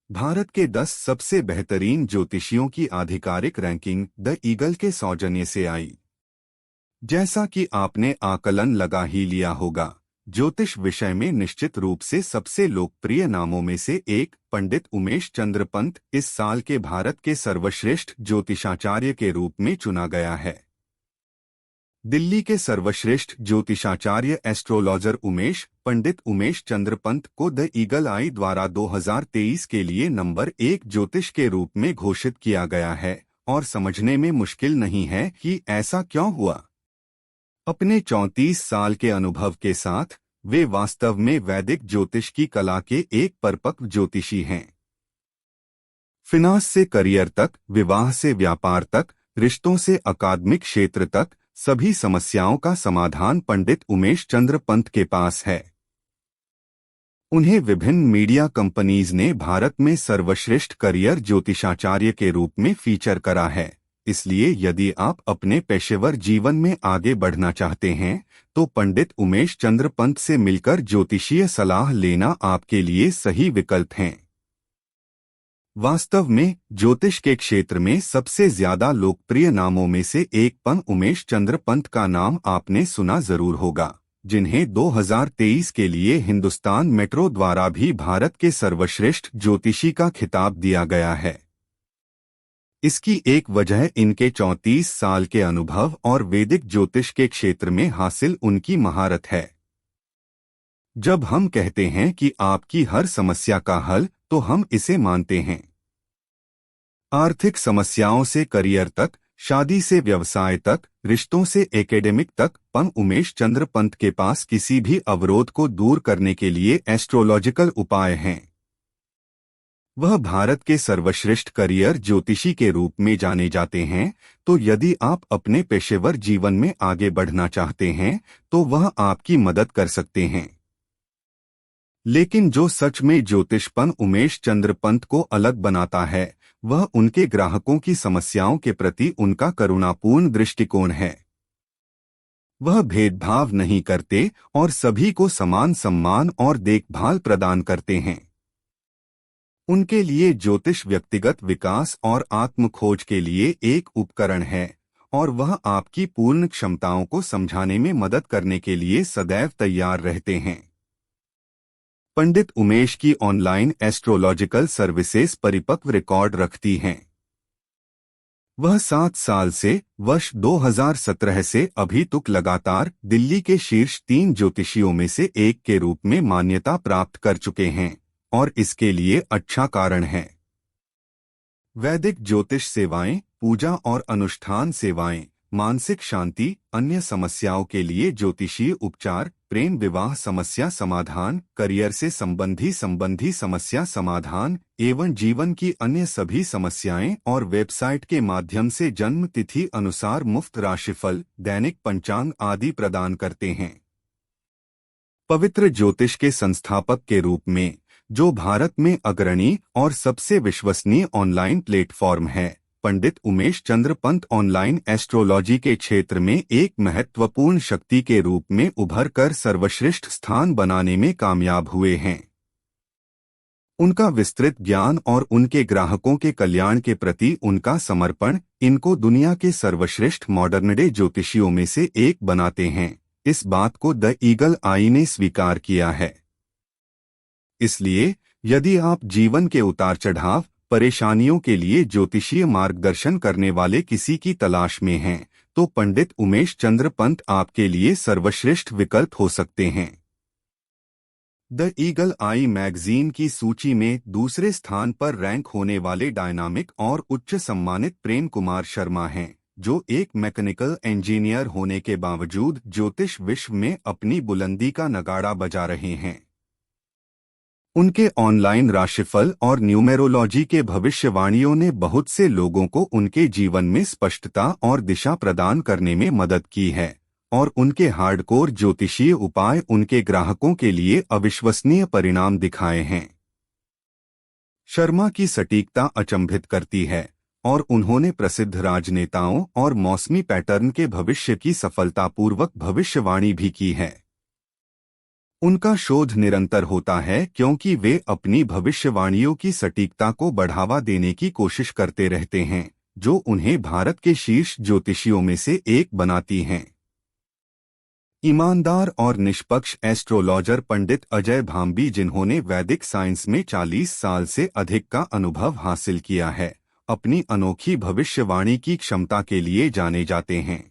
भारत के 10 सबसे बेहतरीन ज्योतिषियों की आधिकारिक रैंकिंग द ईगल के सौजन्य से आई। जैसा कि आपने आकलन लगा ही लिया होगा, ज्योतिष विषय में निश्चित रूप से सबसे लोकप्रिय नामों में से एक पंडित उमेश चंद्र पंत इस साल के भारत के सर्वश्रेष्ठ ज्योतिषाचार्य के रूप में चुना गया है। दिल्ली के सर्वश्रेष्ठ ज्योतिषाचार्य एस्ट्रोलॉजर उमेश पंडित उमेश चंद्र पंत को द ईगल आई द्वारा 2023 के लिए नंबर 1 ज्योतिष के रूप में घोषित किया गया है और समझने में मुश्किल नहीं है कि ऐसा क्यों हुआ। अपने 34 साल के अनुभव के साथ वे वास्तव में वैदिक ज्योतिष की कला के एक परिपक्व ज्योतिषी हैं। फिनांस से करियर तक, विवाह से व्यापार तक, रिश्तों से अकादमिक क्षेत्र तक, सभी समस्याओं का समाधान पंडित उमेश चंद्र पंत के पास है। उन्हें विभिन्न मीडिया कंपनीज ने भारत में सर्वश्रेष्ठ करियर ज्योतिषाचार्य के रूप में फीचर करा है। इसलिए यदि आप अपने पेशेवर जीवन में आगे बढ़ना चाहते हैं तो पंडित उमेश चंद्र पंत से मिलकर ज्योतिषीय सलाह लेना आपके लिए सही विकल्प है। वास्तव में ज्योतिष के क्षेत्र में सबसे ज्यादा लोकप्रिय नामों में से एक उमेश चंद्र पंत का नाम आपने सुना जरूर होगा, जिन्हें 2023 के लिए हिंदुस्तान मेट्रो द्वारा भी भारत के सर्वश्रेष्ठ ज्योतिषी का खिताब दिया गया है। इसकी एक वजह इनके 34 साल के अनुभव और वैदिक ज्योतिष के क्षेत्र में हासिल उनकी महारत है। जब हम कहते हैं कि आपकी हर समस्या का हल, तो हम इसे मानते हैं। आर्थिक समस्याओं से करियर तक, शादी से व्यवसाय तक, रिश्तों से एकेडमिक तक, उमेश चंद्र पंत के पास किसी भी अवरोध को दूर करने के लिए एस्ट्रोलॉजिकल उपाय हैं। वह भारत के सर्वश्रेष्ठ करियर ज्योतिषी के रूप में जाने जाते हैं। तो यदि आप अपने पेशेवर जीवन में आगे बढ़ना चाहते हैं तो वह आपकी मदद कर सकते हैं। लेकिन जो सच में ज्योतिषपन उमेश चंद्र पंत को अलग बनाता है वह उनके ग्राहकों की समस्याओं के प्रति उनका करुणापूर्ण दृष्टिकोण है। वह भेदभाव नहीं करते और सभी को समान सम्मान और देखभाल प्रदान करते हैं। उनके लिए ज्योतिष व्यक्तिगत विकास और आत्म खोज के लिए एक उपकरण है और वह आपकी पूर्ण क्षमताओं को समझाने में मदद करने के लिए सदैव तैयार रहते हैं। पंडित उमेश की ऑनलाइन एस्ट्रोलॉजिकल सर्विसेज परिपक्व रिकॉर्ड रखती हैं। वह 7 साल से वर्ष 2017 से अभी तक लगातार दिल्ली के शीर्ष 3 ज्योतिषियों में से एक के रूप में मान्यता प्राप्त कर चुके हैं और इसके लिए अच्छा कारण है। वैदिक ज्योतिष सेवाएं, पूजा और अनुष्ठान सेवाएं, मानसिक शांति, अन्य समस्याओं के लिए ज्योतिषीय उपचार, प्रेम विवाह समस्या समाधान, करियर से संबंधी समस्या समाधान एवं जीवन की अन्य सभी समस्याएं और वेबसाइट के माध्यम से जन्म तिथि अनुसार मुफ्त राशिफल, दैनिक पंचांग आदि प्रदान करते हैं। पवित्र ज्योतिष के संस्थापक के रूप में जो भारत में अग्रणी और सबसे विश्वसनीय ऑनलाइन प्लेटफॉर्म है, पंडित उमेश चंद्र पंत ऑनलाइन एस्ट्रोलॉजी के क्षेत्र में एक महत्वपूर्ण शक्ति के रूप में उभर कर सर्वश्रेष्ठ स्थान बनाने में कामयाब हुए हैं। उनका विस्तृत ज्ञान और उनके ग्राहकों के कल्याण के प्रति उनका समर्पण इनको दुनिया के सर्वश्रेष्ठ मॉडर्न डे ज्योतिषियों में से एक बनाते हैं। इस बात को द ईगल आई ने स्वीकार किया है। इसलिए यदि आप जीवन के उतार चढ़ाव, परेशानियों के लिए ज्योतिषीय मार्गदर्शन करने वाले किसी की तलाश में हैं, तो पंडित उमेश चंद्र पंत आपके लिए सर्वश्रेष्ठ विकल्प हो सकते हैं। द ईगल आई मैगजीन की सूची में दूसरे स्थान पर रैंक होने वाले डायनामिक और उच्च सम्मानित प्रेम कुमार शर्मा हैं, जो एक मैकेनिकल इंजीनियर होने के बावजूद ज्योतिष विश्व में अपनी बुलंदी का नगाड़ा बजा रहे हैं। उनके ऑनलाइन राशिफल और न्यूमेरोलॉजी के भविष्यवाणियों ने बहुत से लोगों को उनके जीवन में स्पष्टता और दिशा प्रदान करने में मदद की है और उनके हार्डकोर ज्योतिषीय उपाय उनके ग्राहकों के लिए अविश्वसनीय परिणाम दिखाए हैं। शर्मा की सटीकता अचंभित करती है और उन्होंने प्रसिद्ध राजनेताओं और मौसमी पैटर्न के भविष्य की सफलतापूर्वक भविष्यवाणी भी की है। उनका शोध निरंतर होता है क्योंकि वे अपनी भविष्यवाणियों की सटीकता को बढ़ावा देने की कोशिश करते रहते हैं, जो उन्हें भारत के शीर्ष ज्योतिषियों में से एक बनाती हैं। ईमानदार और निष्पक्ष एस्ट्रोलॉजर पंडित अजय भांबी, जिन्होंने वैदिक साइंस में 40 साल से अधिक का अनुभव हासिल किया है, अपनी अनोखी भविष्यवाणी की क्षमता के लिए जाने जाते हैं।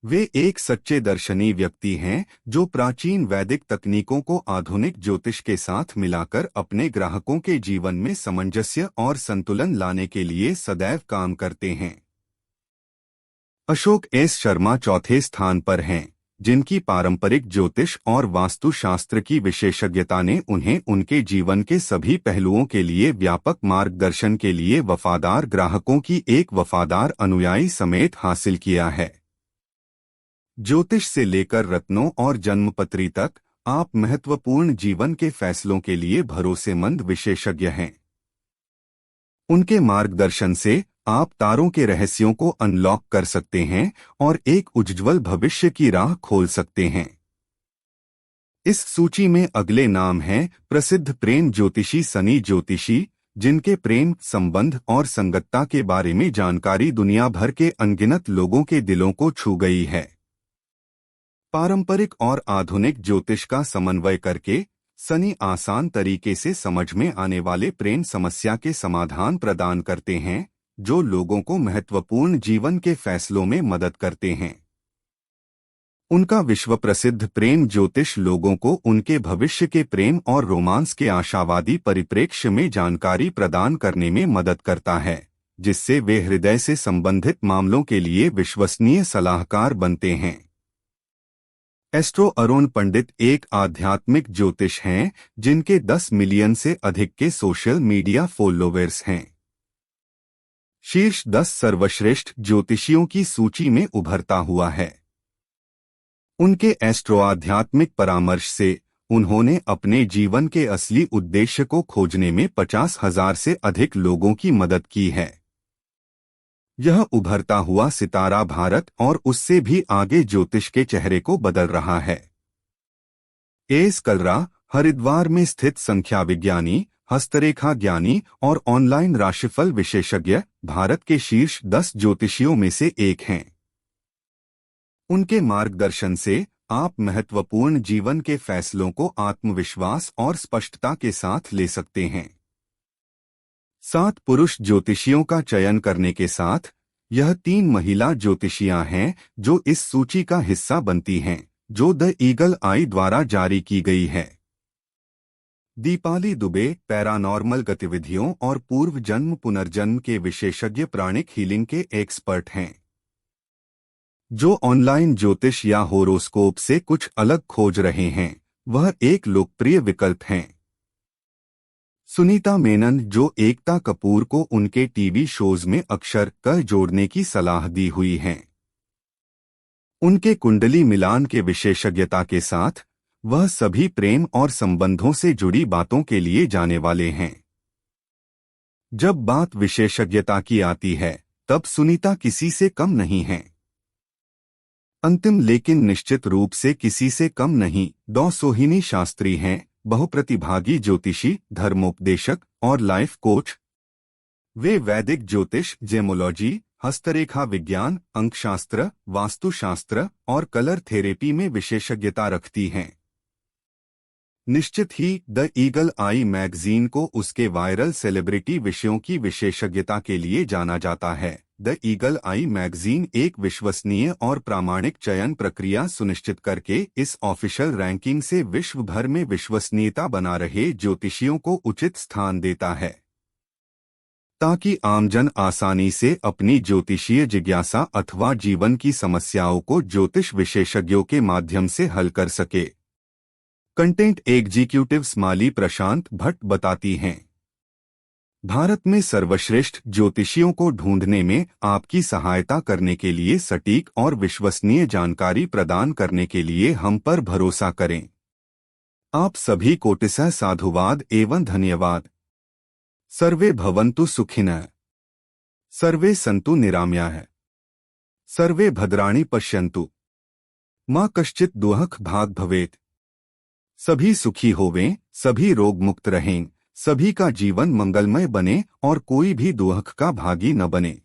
वे एक सच्चे दर्शनी व्यक्ति हैं जो प्राचीन वैदिक तकनीकों को आधुनिक ज्योतिष के साथ मिलाकर अपने ग्राहकों के जीवन में सामंजस्य और संतुलन लाने के लिए सदैव काम करते हैं। अशोक एस शर्मा चौथे स्थान पर हैं, जिनकी पारंपरिक ज्योतिष और वास्तुशास्त्र की विशेषज्ञता ने उन्हें उनके जीवन के सभी पहलुओं के लिए व्यापक मार्गदर्शन के लिए वफादार ग्राहकों की एक वफादार अनुयायी समेत हासिल किया है। ज्योतिष से लेकर रत्नों और जन्मपत्री तक, आप महत्वपूर्ण जीवन के फैसलों के लिए भरोसेमंद विशेषज्ञ हैं। उनके मार्गदर्शन से आप तारों के रहस्यों को अनलॉक कर सकते हैं और एक उज्ज्वल भविष्य की राह खोल सकते हैं। इस सूची में अगले नाम हैं प्रसिद्ध प्रेम ज्योतिषी सनी ज्योतिषी, जिनके प्रेम संबंध और संगतता के बारे में जानकारी दुनिया भर के अनगिनत लोगों के दिलों को छू गई है। पारंपरिक और आधुनिक ज्योतिष का समन्वय करके सनी आसान तरीके से समझ में आने वाले प्रेम समस्या के समाधान प्रदान करते हैं, जो लोगों को महत्वपूर्ण जीवन के फैसलों में मदद करते हैं। उनका विश्व प्रसिद्ध प्रेम ज्योतिष लोगों को उनके भविष्य के प्रेम और रोमांस के आशावादी परिप्रेक्ष्य में जानकारी प्रदान करने में मदद करता है, जिससे वे हृदय से संबंधित मामलों के लिए विश्वसनीय सलाहकार बनते हैं। एस्ट्रो अरुण पंडित एक आध्यात्मिक ज्योतिष हैं, जिनके 10 मिलियन से अधिक के सोशल मीडिया फॉलोअर्स हैं। शीर्ष 10 सर्वश्रेष्ठ ज्योतिषियों की सूची में उभरता हुआ है। उनके एस्ट्रो आध्यात्मिक परामर्श से उन्होंने अपने जीवन के असली उद्देश्य को खोजने में 50,000 से अधिक लोगों की मदद की है। यह उभरता हुआ सितारा भारत और उससे भी आगे ज्योतिष के चेहरे को बदल रहा है। एस कलरा, हरिद्वार में स्थित संख्या विज्ञानी, हस्तरेखा ज्ञानी और ऑनलाइन राशिफल विशेषज्ञ, भारत के शीर्ष 10 ज्योतिषियों में से एक हैं। उनके मार्गदर्शन से आप महत्वपूर्ण जीवन के फैसलों को आत्मविश्वास और स्पष्टता के साथ ले सकते हैं। 7 पुरुष ज्योतिषियों का चयन करने के साथ यह 3 महिला ज्योतिषियां हैं जो इस सूची का हिस्सा बनती हैं, जो द ईगल आई द्वारा जारी की गई है। दीपाली दुबे पैरानॉर्मल गतिविधियों और पूर्व जन्म पुनर्जन्म के विशेषज्ञ प्राणिक हीलिंग के एक्सपर्ट हैं, जो ऑनलाइन ज्योतिष या होरोस्कोप से कुछ अलग खोज रहे हैं। वह एक लोकप्रिय विकल्प हैं। सुनीता मेनन, जो एकता कपूर को उनके टीवी शोज में अक्षर क जोड़ने की सलाह दी हुई हैं। उनके कुंडली मिलान के विशेषज्ञता के साथ वह सभी प्रेम और संबंधों से जुड़ी बातों के लिए जाने वाले हैं। जब बात विशेषज्ञता की आती है, तब सुनीता किसी से कम नहीं हैं। अंतिम लेकिन निश्चित रूप से किसी से कम नहीं, डॉ सोहिनी शास्त्री हैं, बहुप्रतिभागी ज्योतिषी, धर्मोपदेशक और लाइफ कोच। वे वैदिक ज्योतिष, जेमोलॉजी, हस्तरेखा विज्ञान, अंकशास्त्र, वास्तुशास्त्र और कलर थेरेपी में विशेषज्ञता रखती हैं। निश्चित ही द ईगल आई मैगजीन को उसके वायरल सेलिब्रिटी विषयों की विशेषज्ञता के लिए जाना जाता है। द ईगल आई मैगजीन एक विश्वसनीय और प्रामाणिक चयन प्रक्रिया सुनिश्चित करके इस ऑफिशियल रैंकिंग से विश्व भर में विश्वसनीयता बना रहे ज्योतिषियों को उचित स्थान देता है, ताकि आमजन आसानी से अपनी ज्योतिषीय जिज्ञासा अथवा जीवन की समस्याओं को ज्योतिष विशेषज्ञों के माध्यम से हल कर सके। कंटेंट एग्जीक्यूटिव स्माली प्रशांत भट्ट बताती हैं, भारत में सर्वश्रेष्ठ ज्योतिषियों को ढूंढने में आपकी सहायता करने के लिए सटीक और विश्वसनीय जानकारी प्रदान करने के लिए हम पर भरोसा करें। आप सभी को टिसः साधुवाद एवं धन्यवाद। सर्वे भवन्तु सुखिनः, सर्वे सन्तु निरामयाः, सर्वे भद्राणि पश्यन्तु, मा कश्चित् दुःख भाग् भवेत्। सभी सुखी होवें, सभी रोग मुक्त रहें, सभी का जीवन मंगलमय बने और कोई भी दुख का भागी न बने।